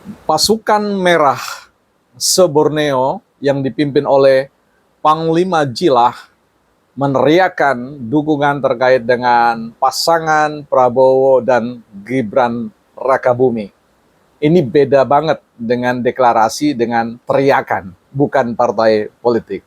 Pasukan Merah se-Borneo yang dipimpin oleh Panglima Jilah meneriakan dukungan terkait dengan pasangan Prabowo dan Gibran Rakabumi. Ini beda banget dengan deklarasi, dengan teriakan, bukan partai politik.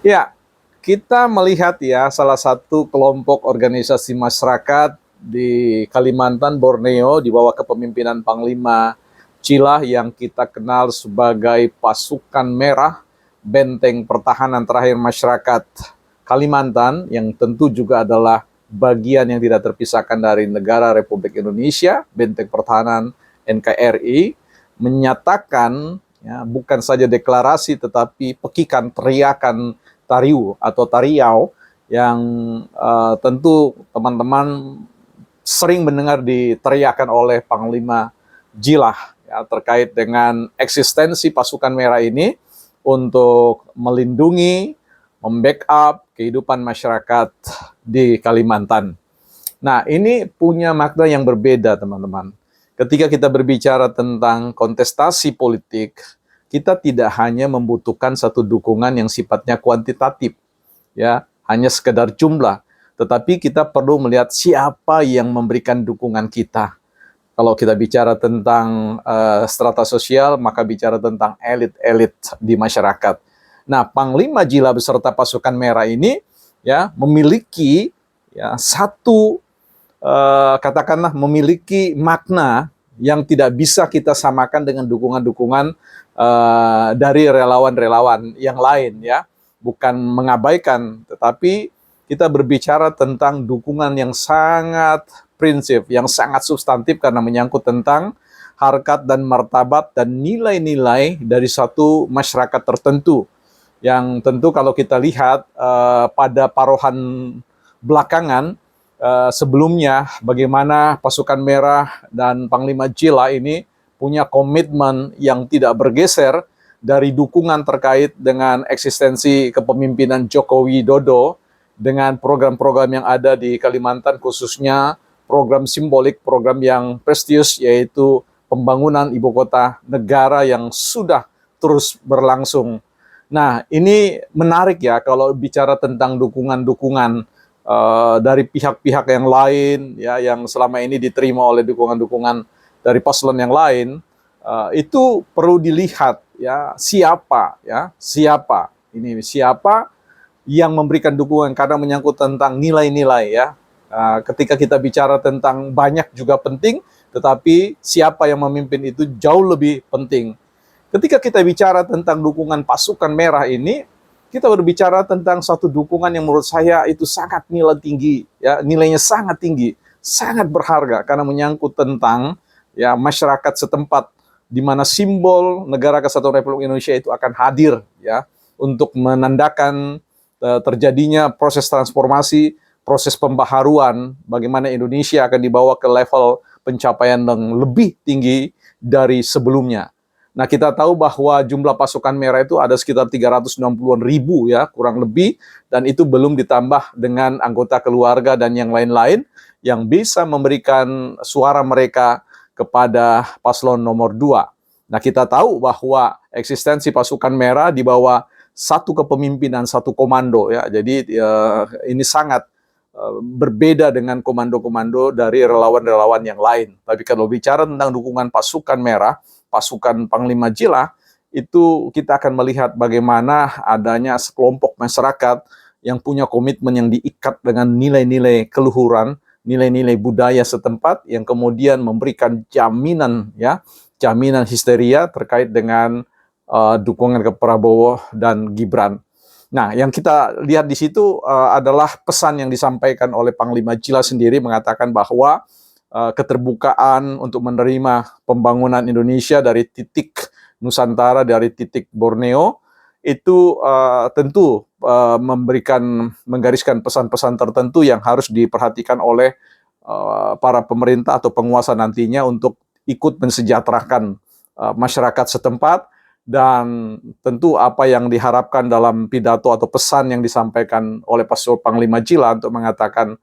Ya, kita melihat ya salah satu kelompok organisasi masyarakat di Kalimantan, Borneo, di bawah kepemimpinan Panglima Cilah yang kita kenal sebagai Pasukan Merah, benteng pertahanan terakhir masyarakat Kalimantan, yang tentu juga adalah bagian yang tidak terpisahkan dari negara Republik Indonesia, benteng pertahanan NKRI, menyatakan ya, bukan saja deklarasi tetapi pekikan teriakan tariu atau tariau yang tentu teman-teman sering mendengar diteriakan oleh Panglima Jilah ya, terkait dengan eksistensi pasukan merah ini untuk melindungi, membackup kehidupan masyarakat di Kalimantan. Nah, ini punya makna yang berbeda, teman-teman. Ketika kita berbicara tentang kontestasi politik, kita tidak hanya membutuhkan satu dukungan yang sifatnya kuantitatif, ya, hanya sekedar jumlah, tetapi kita perlu melihat siapa yang memberikan dukungan kita. Kalau kita bicara tentang strata sosial, maka bicara tentang elit-elit di masyarakat. Nah, Panglima Jila beserta pasukan merah ini ya memiliki ya satu katakanlah memiliki makna yang tidak bisa kita samakan dengan dukungan-dukungan dari relawan-relawan yang lain ya. Bukan mengabaikan, tetapi kita berbicara tentang dukungan yang sangat prinsip, yang sangat substantif karena menyangkut tentang harkat dan martabat dan nilai-nilai dari satu masyarakat tertentu. Yang tentu kalau kita lihat pada parohan belakangan, sebelumnya bagaimana pasukan merah dan Panglima Jila ini punya komitmen yang tidak bergeser dari dukungan terkait dengan eksistensi kepemimpinan Joko Widodo dengan program-program yang ada di Kalimantan, khususnya program simbolik, program yang prestisius, yaitu pembangunan ibu kota negara yang sudah terus berlangsung. Nah, ini menarik ya kalau bicara tentang dukungan-dukungan dari pihak-pihak yang lain ya yang selama ini diterima oleh dukungan-dukungan dari paslon yang lain, itu perlu dilihat ya siapa yang memberikan dukungan karena menyangkut tentang nilai-nilai ya. Ketika kita bicara tentang banyak juga penting, tetapi siapa yang memimpin itu jauh lebih penting. Ketika kita bicara tentang dukungan pasukan merah ini, kita berbicara tentang satu dukungan yang menurut saya itu sangat nilai tinggi, ya nilainya sangat tinggi, sangat berharga karena menyangkut tentang ya masyarakat setempat di mana simbol Negara Kesatuan Republik Indonesia itu akan hadir ya untuk menandakan terjadinya proses transformasi, proses pembaharuan, bagaimana Indonesia akan dibawa ke level pencapaian yang lebih tinggi dari sebelumnya. Nah, kita tahu bahwa jumlah pasukan merah itu ada sekitar 360-an ribu ya, kurang lebih, dan itu belum ditambah dengan anggota keluarga dan yang lain-lain yang bisa memberikan suara mereka kepada paslon nomor 2. Nah, kita tahu bahwa eksistensi pasukan merah di bawah satu kepemimpinan, satu komando ya. Jadi ini sangat berbeda dengan komando-komando dari relawan-relawan yang lain. Tapi kalau bicara tentang dukungan pasukan merah, pasukan Panglima Jila, itu kita akan melihat bagaimana adanya sekelompok masyarakat yang punya komitmen yang diikat dengan nilai-nilai keluhuran, nilai-nilai budaya setempat yang kemudian memberikan jaminan ya, jaminan histeria terkait dengan dukungan ke Prabowo dan Gibran. Nah, yang kita lihat di situ adalah pesan yang disampaikan oleh Panglima Jila sendiri mengatakan bahwa keterbukaan untuk menerima pembangunan Indonesia dari titik Nusantara, dari titik Borneo, itu tentu menggariskan pesan-pesan tertentu yang harus diperhatikan oleh para pemerintah atau penguasa nantinya untuk ikut mensejahterakan masyarakat setempat. Dan tentu apa yang diharapkan dalam pidato atau pesan yang disampaikan oleh Panglima Jila untuk mengatakan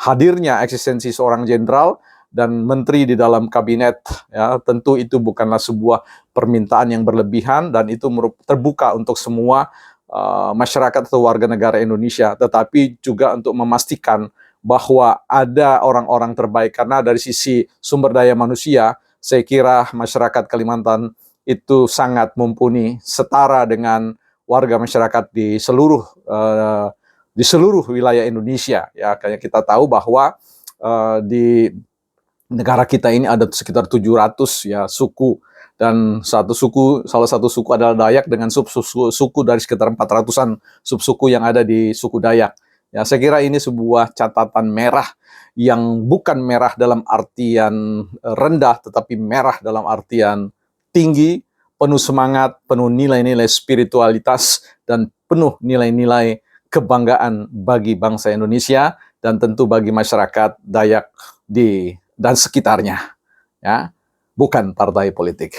hadirnya eksistensi seorang jenderal dan menteri di dalam kabinet. Ya, tentu itu bukanlah sebuah permintaan yang berlebihan dan itu terbuka untuk semua masyarakat atau warga negara Indonesia, tetapi juga untuk memastikan bahwa ada orang-orang terbaik, karena dari sisi sumber daya manusia, saya kira masyarakat Kalimantan itu sangat mumpuni, setara dengan warga masyarakat di seluruh wilayah Indonesia. Ya, kayak kita tahu bahwa di negara kita ini ada sekitar 700 ya suku, dan salah satu suku adalah Dayak dengan suku dari sekitar 400-an subsuku yang ada di suku Dayak. Ya, saya kira ini sebuah catatan merah yang bukan merah dalam artian rendah, tetapi merah dalam artian tinggi, penuh semangat, penuh nilai-nilai spiritualitas, dan penuh nilai-nilai kebanggaan bagi bangsa Indonesia dan tentu bagi masyarakat Dayak dan sekitarnya, ya, bukan partai politik.